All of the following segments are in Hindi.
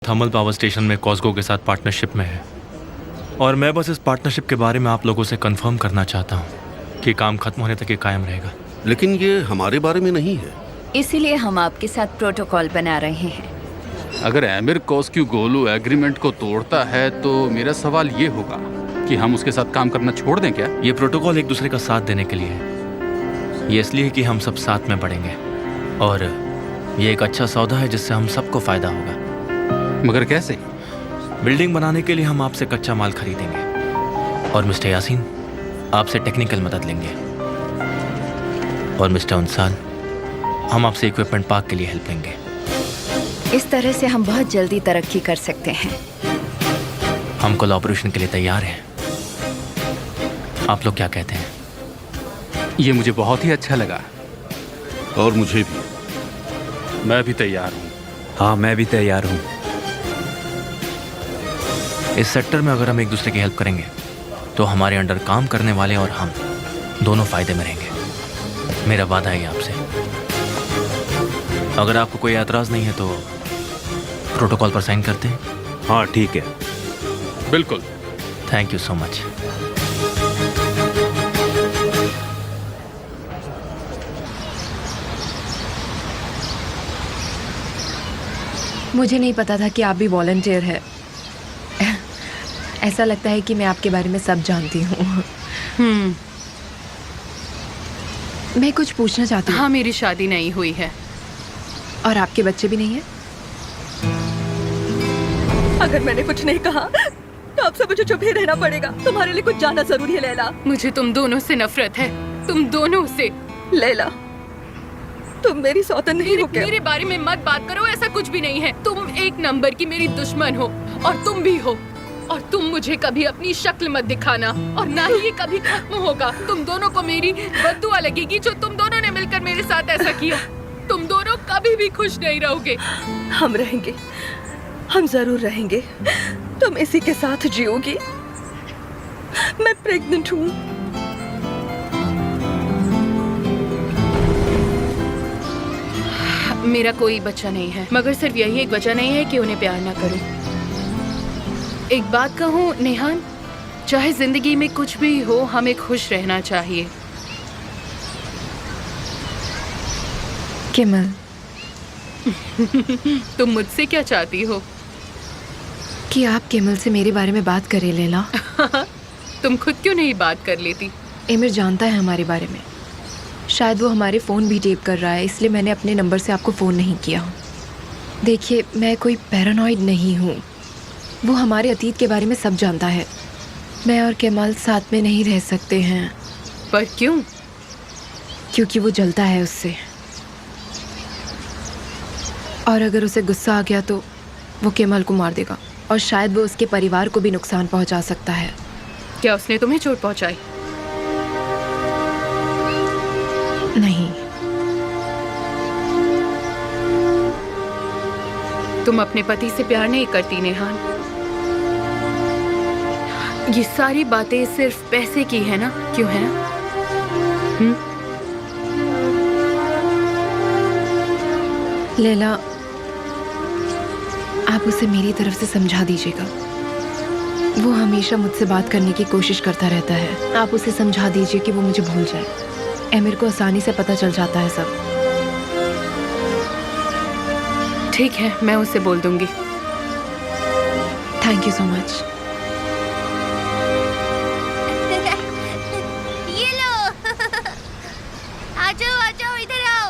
थर्मल पावर स्टेशन में कॉस्को के साथ पार्टनरशिप में है और मैं बस इस पार्टनरशिप के बारे में आप लोगों से कंफर्म करना चाहता हूँ कि काम खत्म होने तक ये कायम रहेगा। लेकिन ये हमारे बारे में नहीं है। इसीलिए हम आपके साथ प्रोटोकॉल बना रहे हैं। अगर एमिर कॉस्क्यूगोलू एग्रीमेंट को तोड़ता है तो मेरा सवाल ये होगा कि हम उसके साथ काम करना छोड़ दें क्या? ये प्रोटोकॉल एक दूसरे का साथ देने के लिए है। ये इसलिए कि हम सब साथ में बढ़ेंगे और ये एक अच्छा सौदा है जिससे हम सबको फायदा होगा। मगर कैसे? बिल्डिंग बनाने के लिए हम आपसे कच्चा माल खरीदेंगे और मिस्टर यासीन आपसे टेक्निकल मदद लेंगे और मिस्टर अंसाल हम आपसे इक्विपमेंट पार्क के लिए हेल्प लेंगे। इस तरह से हम बहुत जल्दी तरक्की कर सकते हैं। हम कोलैबोरेशन के लिए तैयार हैं। आप लोग क्या कहते हैं? ये मुझे बहुत ही अच्छा लगा। और मुझे भी। मैं भी तैयार हूँ। हाँ, मैं भी तैयार हूँ। इस सेक्टर में अगर हम एक दूसरे की हेल्प करेंगे तो हमारे अंडर काम करने वाले और हम दोनों फायदे में रहेंगे। मेरा वादा है आपसे। अगर आपको कोई एतराज नहीं है तो प्रोटोकॉल पर साइन करते हैं। हाँ ठीक है। बिल्कुल। Thank you so much. मुझे नहीं पता था कि आप भी वॉलंटियर है। ऐसा लगता है कि मैं आपके बारे में सब जानती हूँ। मैं कुछ पूछना चाहती हूँ। हाँ, मेरी शादी नहीं हुई है। और आपके बच्चे भी नहीं है? अगर मैंने कुछ नहीं कहा तो आपसे मुझे चुप ही रहना पड़ेगा। तुम्हारे लिए कुछ जानना जरूरी है लैला। मुझे तुम दोनों से नफरत है, तुम दोनों से। लैला, तुम मेरी सौतन नहीं हो क्या? मेरे बारे में मत बात करो, ऐसा कुछ भी नहीं है। तुम एक नंबर की मेरी दुश्मन हो और तुम भी हो। और तुम मुझे कभी अपनी शक्ल मत दिखाना और ना ही ये कभी खत्म होगा। तुम दोनों को मेरी बद्दुआ लगेगी जो तुम दोनों ने मिलकर मेरे साथ ऐसा किया। तुम दोनों कभी भी खुश नहीं रहोगे। हम रहेंगे, हम जरूर रहेंगे। तुम इसी के साथ जियोगी। मैं प्रेग्नेंट हूँ। मेरा कोई बच्चा नहीं है, मगर सिर्फ यही एक वजह नहीं है कि उन्हें प्यार ना करूं। एक बात कहूँ नेहान, चाहे जिंदगी में कुछ भी हो, हमें खुश रहना चाहिए। किमल, तुम मुझसे क्या चाहती हो? कि आप किमल से मेरे बारे में बात करें लैला। तुम खुद क्यों नहीं बात कर लेती? एमिर जानता है हमारे बारे में। शायद वो हमारे फ़ोन भी टेप कर रहा है, इसलिए मैंने अपने नंबर से आपको फ़ोन नहीं किया। देखिए, मैं कोई पैरानॉइड नहीं हूँ। वो हमारे अतीत के बारे में सब जानता है। मैं और केमाल साथ में नहीं रह सकते हैं। पर क्यों? क्योंकि वो जलता है उससे, और अगर उसे गुस्सा आ गया तो वो केमाल को मार देगा और शायद वो उसके परिवार को भी नुकसान पहुंचा सकता है। क्या उसने तुम्हें चोट पहुंचाई? नहीं। तुम अपने पति से प्यार नहीं करती नेहान। ये सारी बातें सिर्फ पैसे की है ना? क्यों है ना? लैला, आप उसे मेरी तरफ से समझा दीजिएगा। वो हमेशा मुझसे बात करने की कोशिश करता रहता है। आप उसे समझा दीजिए कि वो मुझे भूल जाए। एमिर को आसानी से पता चल जाता है सब। ठीक है, मैं उसे बोल दूंगी। Thank you so much. ये लो। आ जाओ इधर आओ,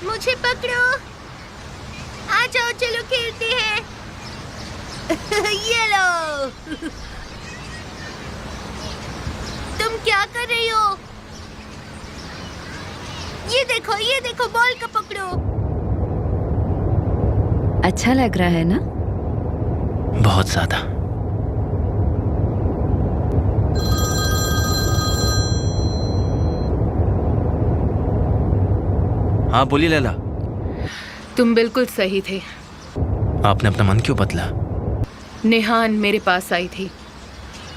मुझे पकड़ो। आ जाओ, चलो खेलते हैं। ये लो। तुम क्या कर रही हो? ये देखो बॉल को पकड़ो। अच्छा लग रहा है ना? बहुत ज्यादा। हाँ बोलिए लैला। तुम बिल्कुल सही थे। आपने अपना मन क्यों बदला? नेहान मेरे पास आई थी।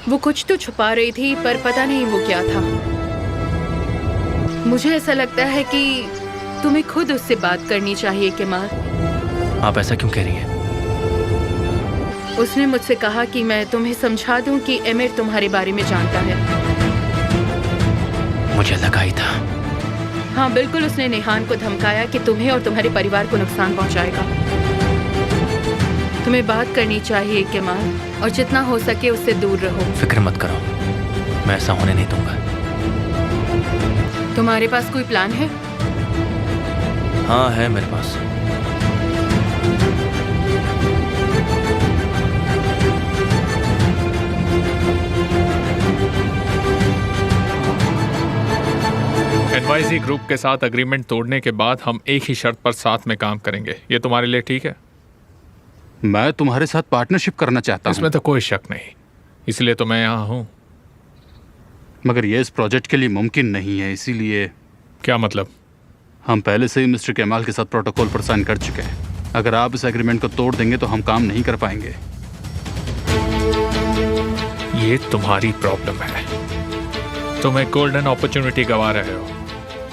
वो कुछ तो छुपा रही थी, पर पता नहीं वो क्या था। मुझे ऐसा लगता है कि तुम्हें खुद उससे बात करनी चाहिए केमाल। आप ऐसा क्यों कह रही हैं? उसने मुझसे कहा कि मैं तुम्हें समझा दूं कि एमिर तुम्हारे बारे में जानता है। मुझे लगा ही था। हाँ बिल्कुल, उसने नेहान को धमकाया कि तुम्हें और तुम्हारे परिवार को नुकसान पहुंचाएगा। तुम्हें बात करनी चाहिए केमाल, और जितना हो सके उससे दूर रहो। फिक्र मत करो, मैं ऐसा होने नहीं दूंगा। तुम्हारे पास कोई प्लान है? हाँ है मेरे पास। एनवाईजी ग्रुप के साथ एग्रीमेंट तोड़ने के बाद हम एक ही शर्त पर साथ में काम करेंगे। ये तुम्हारे लिए ठीक है? मैं तुम्हारे साथ पार्टनरशिप करना चाहता हूँ। इसमें तो कोई शक नहीं, इसलिए तो मैं यहाँ हूँ। मगर ये इस प्रोजेक्ट के लिए मुमकिन नहीं है, इसीलिए। क्या मतलब? हम पहले से ही मिस्टर केमाल के साथ प्रोटोकॉल पर साइन कर चुके हैं। अगर आप इस एग्रीमेंट को तोड़ देंगे तो हम काम नहीं कर पाएंगे। ये तुम्हारी प्रॉब्लम है। तुम एक गोल्डन अपॉर्चुनिटी गंवा रहे हो।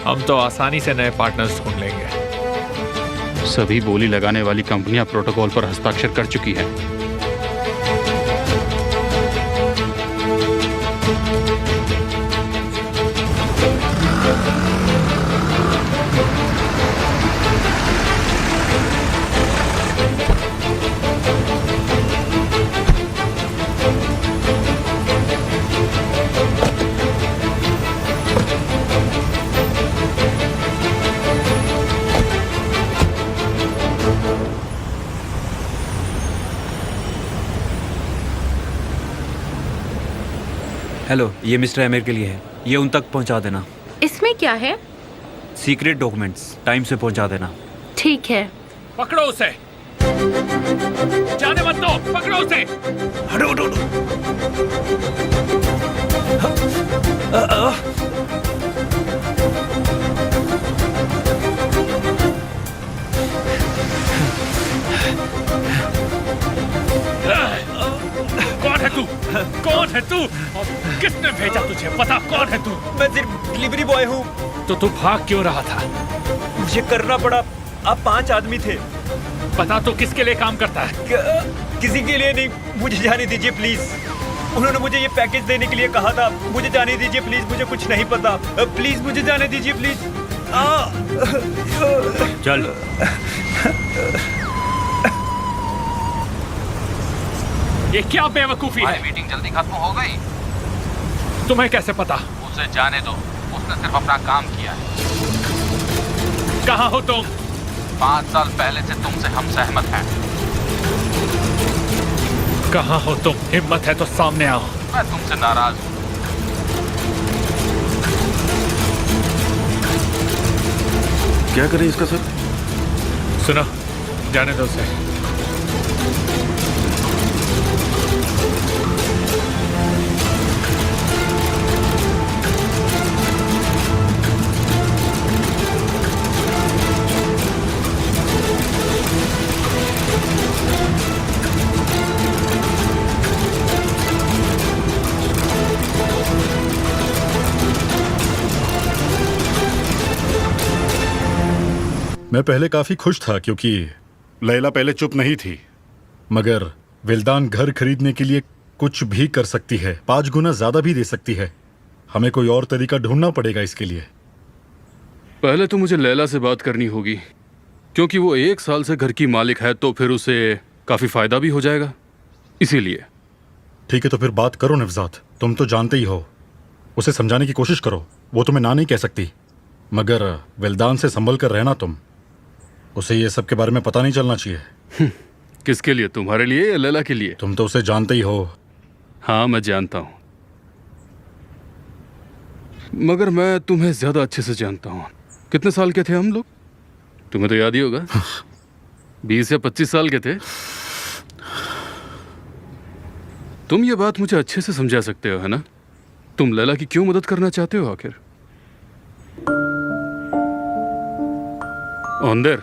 हम तो आसानी से नए पार्टनर्स ढूंढ लेंगे। सभी बोली लगाने वाली कंपनियां प्रोटोकॉल पर हस्ताक्षर कर चुकी हैं। हेलो, ये मिस्टर एमिर के लिए है। ये उन तक पहुंचा देना। इसमें क्या है? सीक्रेट डॉक्यूमेंट्स, टाइम से पहुंचा देना। ठीक है। पकड़ो उसे, जाने मत दो, पकड़ो उसे। हटो हटो कौन है तू? कौन है तू? किसने भेजा तुझे? पता कौन है तू? मैं सिर्फ डिलीवरी बॉय हूँ। तो तू भाग क्यों रहा था? मुझे करना पड़ा। आप 5 आदमी थे। पता तो किसके लिए काम करता है? किसी के लिए नहीं, मुझे जाने दीजिए प्लीज। उन्होंने मुझे ये पैकेज देने के लिए कहा था। मुझे जाने दीजिए प्लीज, मुझे कुछ नहीं पता। प्लीज मुझे जाने दीजिए प्लीज। चल। ये क्या बेवकूफी है? मीटिंग जल्दी खत्म हो गई। तुम्हें कैसे पता? उसे जाने दो, उसने सिर्फ अपना काम किया है। कहाँ हो तुम? 5 साल पहले से तुमसे हम सहमत हैं। कहाँ हो तुम? हिम्मत है तो सामने आओ। मैं तुमसे नाराज हूँ। क्या करें इसका सर? सुनो, जाने दो उसे। मैं पहले काफी खुश था क्योंकि लैला पहले चुप नहीं थी, मगर विल्दान घर खरीदने के लिए कुछ भी कर सकती है, 5 गुना ज्यादा भी दे सकती है। हमें कोई और तरीका ढूंढना पड़ेगा इसके लिए। पहले तो मुझे लैला से बात करनी होगी, क्योंकि वो 1 साल से घर की मालिक है, तो फिर उसे काफी फायदा भी हो जाएगा, इसीलिए। ठीक है, तो फिर बात करो नवजात। तुम तो जानते ही हो, उसे समझाने की कोशिश करो। वो तुम्हें ना नहीं कह सकती, मगर विल्दान से संभल कर रहना तुम। उसे ये सब के बारे में पता नहीं चलना चाहिए। किसके लिए? तुम्हारे लिए या लैला के लिए? तुम तो उसे जानते ही हो। हाँ, मैं जानता हूँ, मगर मैं तुम्हें ज्यादा अच्छे से जानता हूँ। कितने साल के थे हम लोग? तुम्हें तो याद ही होगा। 20 या 25 साल के थे। तुम ये बात मुझे अच्छे से समझा सकते हो, है ना? तुम लैला की क्यों मदद करना चाहते हो आखिर? अंदर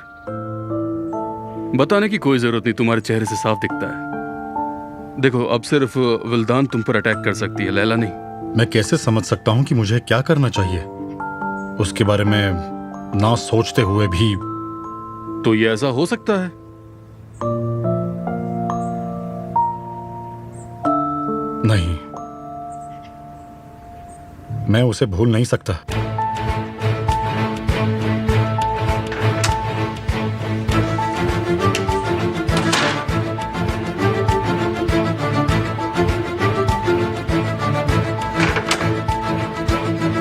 बताने की कोई जरूरत नहीं, तुम्हारे चेहरे से साफ दिखता है। देखो, अब सिर्फ विल्दान तुम पर अटैक कर सकती है, लैला नहीं। मैं कैसे समझ सकता हूँ कि मुझे क्या करना चाहिए, उसके बारे में ना सोचते हुए भी? तो ये ऐसा हो सकता है नहीं, मैं उसे भूल नहीं सकता।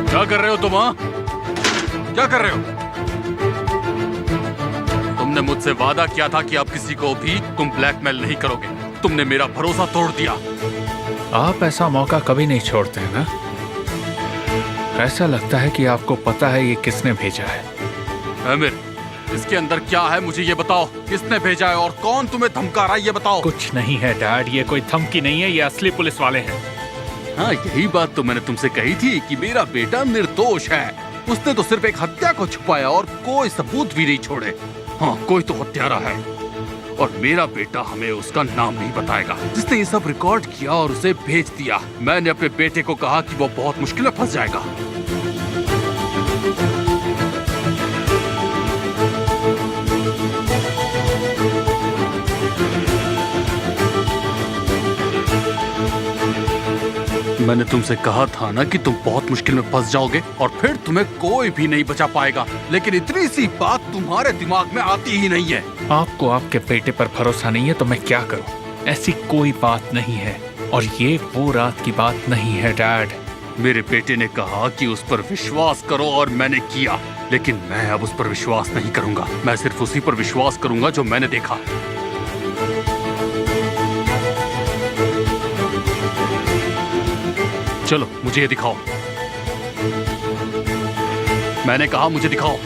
क्या कर रहे हो तुम? हाँ, क्या कर रहे हो? तुमने मुझसे वादा किया था कि अब किसी को भी तुम ब्लैकमेल नहीं करोगे। तुमने मेरा भरोसा तोड़ दिया। आप ऐसा मौका कभी नहीं छोड़ते हैं ना? ऐसा लगता है कि आपको पता है ये किसने भेजा है। आमिर, इसके अंदर क्या है मुझे ये बताओ। किसने भेजा है और कौन तुम्हें धमका रहा है ये बताओ। कुछ नहीं है डैड, ये कोई धमकी नहीं है, ये असली पुलिस वाले हैं। हाँ, यही बात तो मैंने तुमसे कही थी कि मेरा बेटा निर्दोष है। उसने तो सिर्फ एक हत्या को छुपाया और कोई सबूत भी नहीं छोड़े। हाँ, कोई तो हत्यारा है और मेरा बेटा हमें उसका नाम नहीं बताएगा जिसने ये सब रिकॉर्ड किया और उसे भेज दिया। मैंने अपने बेटे को कहा कि वो बहुत मुश्किल में फंस जाएगा। मैंने तुमसे कहा था ना कि तुम बहुत मुश्किल में फंस जाओगे और फिर तुम्हें कोई भी नहीं बचा पाएगा, लेकिन इतनी सी बात तुम्हारे दिमाग में आती ही नहीं है। आपको आपके बेटे पर भरोसा नहीं है तो मैं क्या करूं? ऐसी कोई बात नहीं है और ये वो रात की बात नहीं है डैड। मेरे बेटे ने कहा कि उस पर विश्वास करो और मैंने किया, लेकिन मैं अब उस पर विश्वास नहीं करूंगा। मैं सिर्फ उसी पर विश्वास करूंगा जो मैंने देखा। चलो मुझे ये दिखाओ। मैंने कहा मुझे दिखाओ।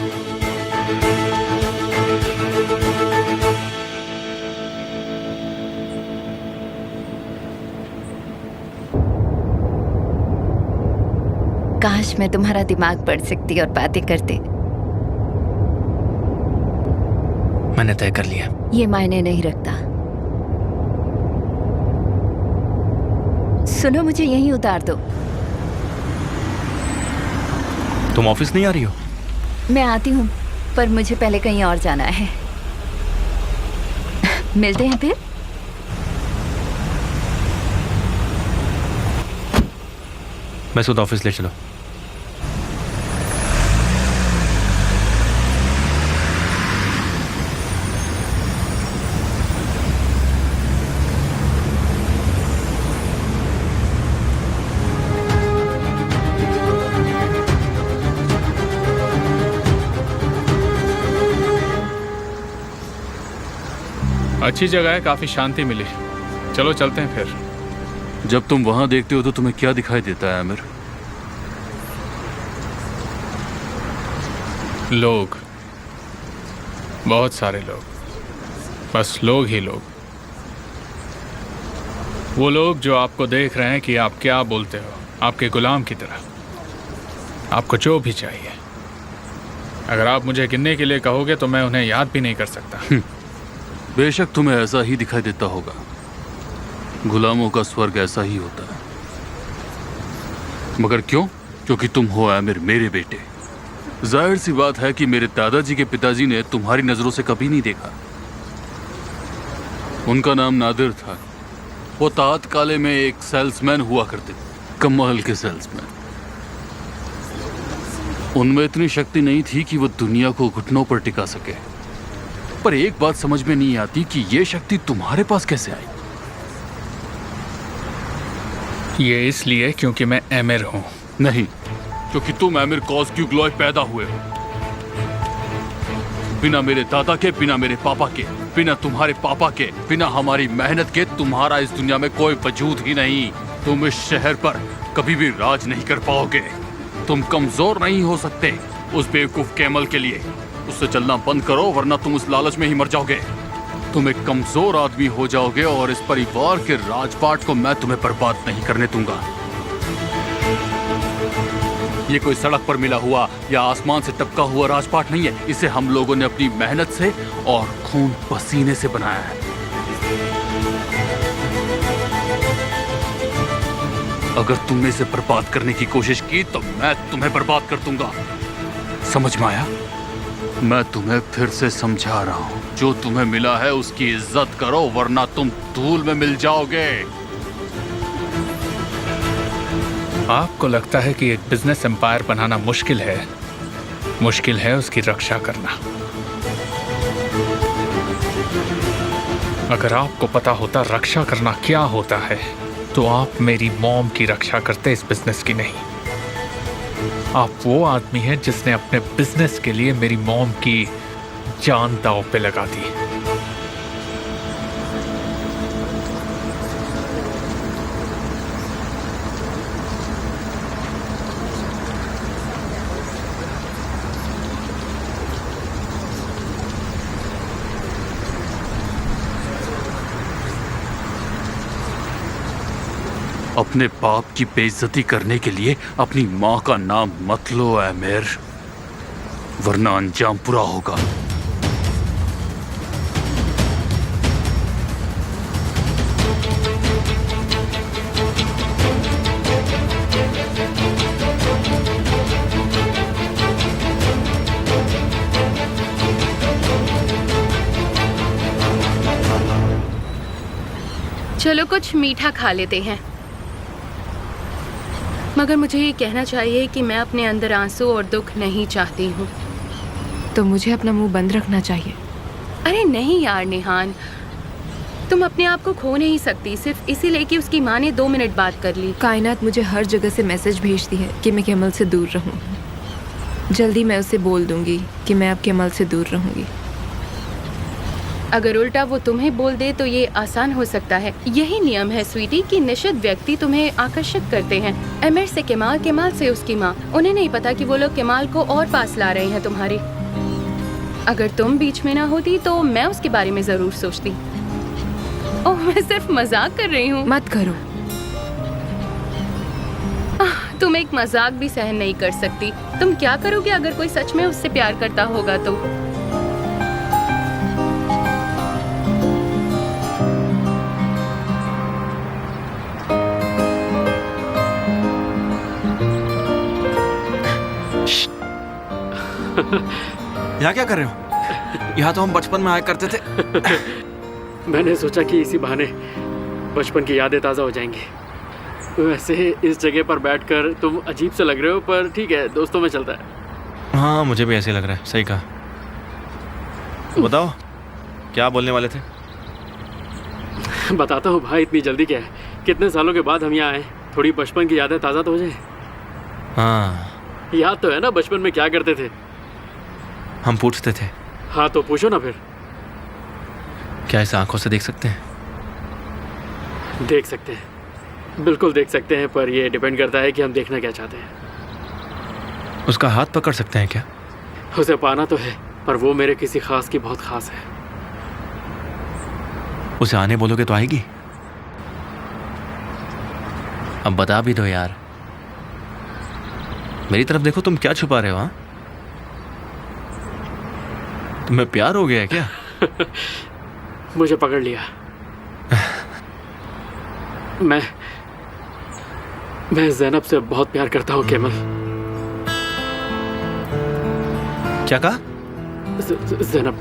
काश मैं तुम्हारा दिमाग पढ़ सकती और बातें करती। मैंने तय कर लिया। ये मायने नहीं रखता। सुनो, मुझे यहीं उतार दो। तुम ऑफिस नहीं आ रही हो? मैं आती हूँ, पर मुझे पहले कहीं और जाना है। मिलते हैं फिर। मैं खुद ऑफिस ले चलो। अच्छी जगह है, काफी शांति मिली। चलो चलते हैं फिर। जब तुम वहां देखते हो तो तुम्हें क्या दिखाई देता है आमिर? लोग, बहुत सारे लोग, बस लोग ही लोग। वो लोग जो आपको देख रहे हैं कि आप क्या बोलते हो, आपके गुलाम की तरह। आपको जो भी चाहिए, अगर आप मुझे गिनने के लिए कहोगे तो मैं उन्हें याद भी नहीं कर सकता। बेशक तुम्हें ऐसा ही दिखाई देता होगा। गुलामों का स्वर्ग ऐसा ही होता है। मगर क्यों? क्योंकि तुम हो आमिर, मेरे बेटे। जाहिर सी बात है कि मेरे दादाजी के पिताजी ने तुम्हारी नजरों से कभी नहीं देखा। उनका नाम नादिर था। वो तात काले में एक सेल्समैन हुआ करते थे, कमाल के सेल्समैन। उनमें इतनी शक्ति नहीं थी कि वो दुनिया को घुटनों पर टिका सके। पर एक बात समझ में नहीं आती कि ये शक्ति तुम्हारे पास कैसे आई? ये इसलिए क्योंकि मैं आमिर हूं। नहीं, क्योंकि तुम आमिर कॉज़क्यूग्लॉय पैदा हुए हो। बिना मेरे दादा के, बिना मेरे पापा के, बिना तुम्हारे पापा के, बिना हमारी मेहनत के तुम्हारा इस दुनिया में कोई वजूद ही नहीं। तुम इस शहर पर कभी भी राज नहीं कर पाओगे। तुम कमजोर नहीं हो सकते उस बेवकूफ कैमल के लिए। उससे चलना बंद करो वरना तुम उस लालच में ही मर जाओगे। तुम एक कमजोर आदमी हो जाओगे और इस परिवार के राजपाट को मैं तुम्हें बर्बाद नहीं करने दूंगा। ये कोई सड़क पर मिला हुआ या आसमान से टपका हुआ राजपाट नहीं है। इसे हम लोगों ने अपनी मेहनत से और खून पसीने से बनाया है। अगर तुमने इसे बर्बाद करने की कोशिश की तो मैं तुम्हें बर्बाद कर दूंगा। समझ में आया? मैं तुम्हें फिर से समझा रहा हूं, जो तुम्हें मिला है उसकी इज्जत करो वरना तुम धूल में मिल जाओगे। आपको लगता है कि एक बिजनेस एम्पायर बनाना मुश्किल है उसकी रक्षा करना। अगर आपको पता होता रक्षा करना क्या होता है तो आप मेरी मॉम की रक्षा करते, इस बिजनेस की नहीं। आप वो आदमी हैं जिसने अपने बिजनेस के लिए मेरी मॉम की जान दांव पे लगा दी। अपने बाप की बेइज्जती करने के लिए अपनी माँ का नाम मत लो आमिर, वरना अंजाम बुरा होगा। चलो कुछ मीठा खा लेते हैं, मगर मुझे ये कहना चाहिए कि मैं अपने अंदर आंसू और दुख नहीं चाहती हूँ। तो मुझे अपना मुंह बंद रखना चाहिए। अरे नहीं यार निहान, तुम अपने आप को खो नहीं सकती सिर्फ इसीलिए कि उसकी माँ ने 2 मिनट बात कर ली। कायनात मुझे हर जगह से मैसेज भेजती है कि मैं केमल से दूर रहूं। जल्दी मैं उसे बोल दूंगी कि मैं अब केमल से दूर रहूंगी। अगर उल्टा वो तुम्हें बोल दे तो ये आसान हो सकता है। यही नियम है स्वीटी कि निश्चित व्यक्ति तुम्हें आकर्षित करते हैं। अमीर से केमाल, केमाल से उसकी माँ। उन्हें नहीं पता कि वो लोग केमाल को और पास ला रहे हैं तुम्हारे। अगर तुम बीच में ना होती तो मैं उसके बारे में जरूर सोचती। ओह मैं सिर्फ मजाक कर रही हूँ। मत करो। तुम एक मजाक भी सहन नहीं कर सकती। तुम क्या करोगे अगर कोई सच में उससे प्यार करता होगा तो? यहाँ क्या कर रहे हो? यहाँ तो हम बचपन में आया करते थे। मैंने सोचा कि इसी बहाने बचपन की यादें ताज़ा हो जाएंगी। वैसे इस जगह पर बैठकर तुम अजीब से लग रहे हो, पर ठीक है, दोस्तों में चलता है। हाँ मुझे भी ऐसे लग रहा है। सही कहा। तो बताओ क्या बोलने वाले थे? बताता हूँ भाई, इतनी जल्दी क्या है? कितने सालों के बाद हम यहाँ आए, थोड़ी बचपन की यादें ताज़ा तो हो जाए। हाँ याद तो है ना बचपन में क्या करते थे? हम पूछते थे। हाँ तो पूछो ना फिर। क्या इसे आंखों से देख सकते हैं? देख सकते हैं, बिल्कुल देख सकते हैं, पर ये डिपेंड करता है कि हम देखना क्या चाहते हैं। उसका हाथ पकड़ सकते हैं क्या? उसे पाना तो है, पर वो मेरे किसी खास की बहुत खास है। उसे आने बोलोगे तो आएगी? अब बता भी दो यार। मेरी तरफ देखो, तुम क्या छुपा रहे हो? हाँ तुम्हें प्यार हो गया है क्या? मुझे पकड़ लिया। मैं ज़ैनब से बहुत प्यार करता हूँ केमल। क्या कहा? ज़ैनब,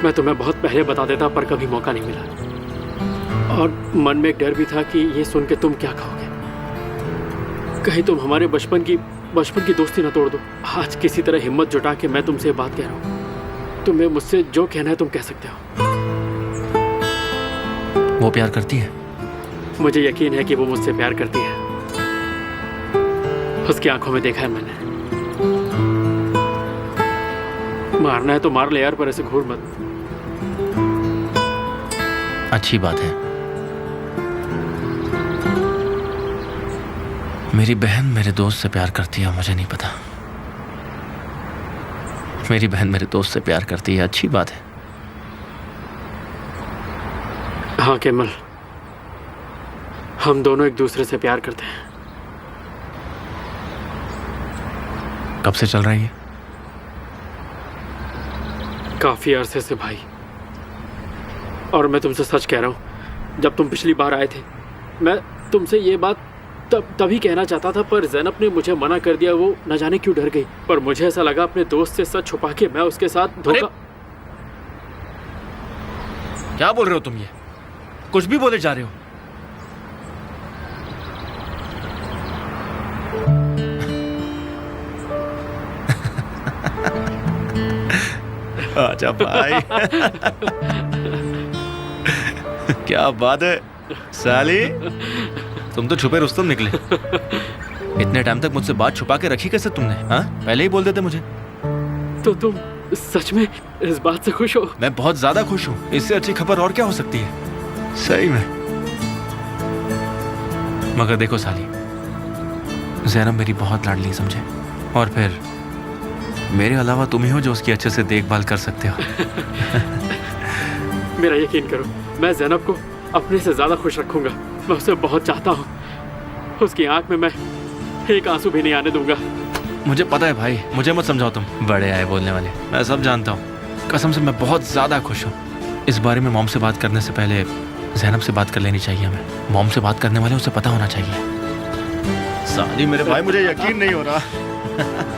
मैं तुम्हें बहुत पहले बता देता पर कभी मौका नहीं मिला, और मन में एक डर भी था कि ये सुन के तुम क्या कहोगे। कहीं तुम हमारे बचपन की दोस्ती ना तोड़ दो। आज किसी तरह हिम्मत जुटा के मैं तुमसे बात कह रहा हूँ। तुम्हें मुझसे जो कहना है तुम कह सकते हो। वो प्यार करती है? मुझे यकीन है कि वो मुझसे प्यार करती है। उसकी आंखों में देखा है मैंने। मारना है तो मार ले यार, पर ऐसे घूर मत। अच्छी बात है। मेरी बहन मेरे दोस्त से प्यार करती है, मुझे नहीं पता। मेरी बहन मेरे दोस्त से प्यार करती है, अच्छी बात है। हाँ केमल, हम दोनों एक दूसरे से प्यार करते हैं। कब से चल रही है? काफी अरसे से भाई। और मैं तुमसे सच कह रहा हूँ, जब तुम पिछली बार आए थे मैं तुमसे ये बात तभी कहना चाहता था, पर ज़ैनब ने मुझे मना कर दिया। वो न जाने क्यों डर गई, पर मुझे ऐसा लगा अपने दोस्त से सच छुपा के मैं उसके साथ धोखा। क्या बोल रहे हो तुम? ये कुछ भी बोले जा रहे हो। आजा भाई। क्या बात है साली, तुम तो छुपे रुस्तम निकले। इतने टाइम तक मुझसे बात छुपा के रखी कैसे तुमने? हाँ, पहले ही बोल देते मुझे। तो तुम सच में इस बात से खुश हो? मैं बहुत ज्यादा खुश हूँ। इससे अच्छी खबर और क्या हो सकती है? सही में। मगर देखो साली, ज़ैनब मेरी बहुत लाडली समझे, और फिर मेरे अलावा तुम ही हो जो उसकी अच्छे से देखभाल कर सकते हो। मेरा यकीन करो, मैं ज़ैनब को अपने से ज्यादा खुश रखूंगा। मैं उसे बहुत चाहता हूँ। उसकी आंख में मैं एक आंसू भी नहीं आने दूंगा। मुझे पता है भाई, मुझे मत समझाओ, तुम बड़े आए बोलने वाले। मैं सब जानता हूँ, कसम से मैं बहुत ज्यादा खुश हूँ। इस बारे में मॉम से बात करने से पहले ज़ैनब से बात कर लेनी चाहिए हमें। मॉम से बात करने वाले उसे पता होना चाहिए। साली मेरे भाई, मुझे यकीन नहीं हो रहा।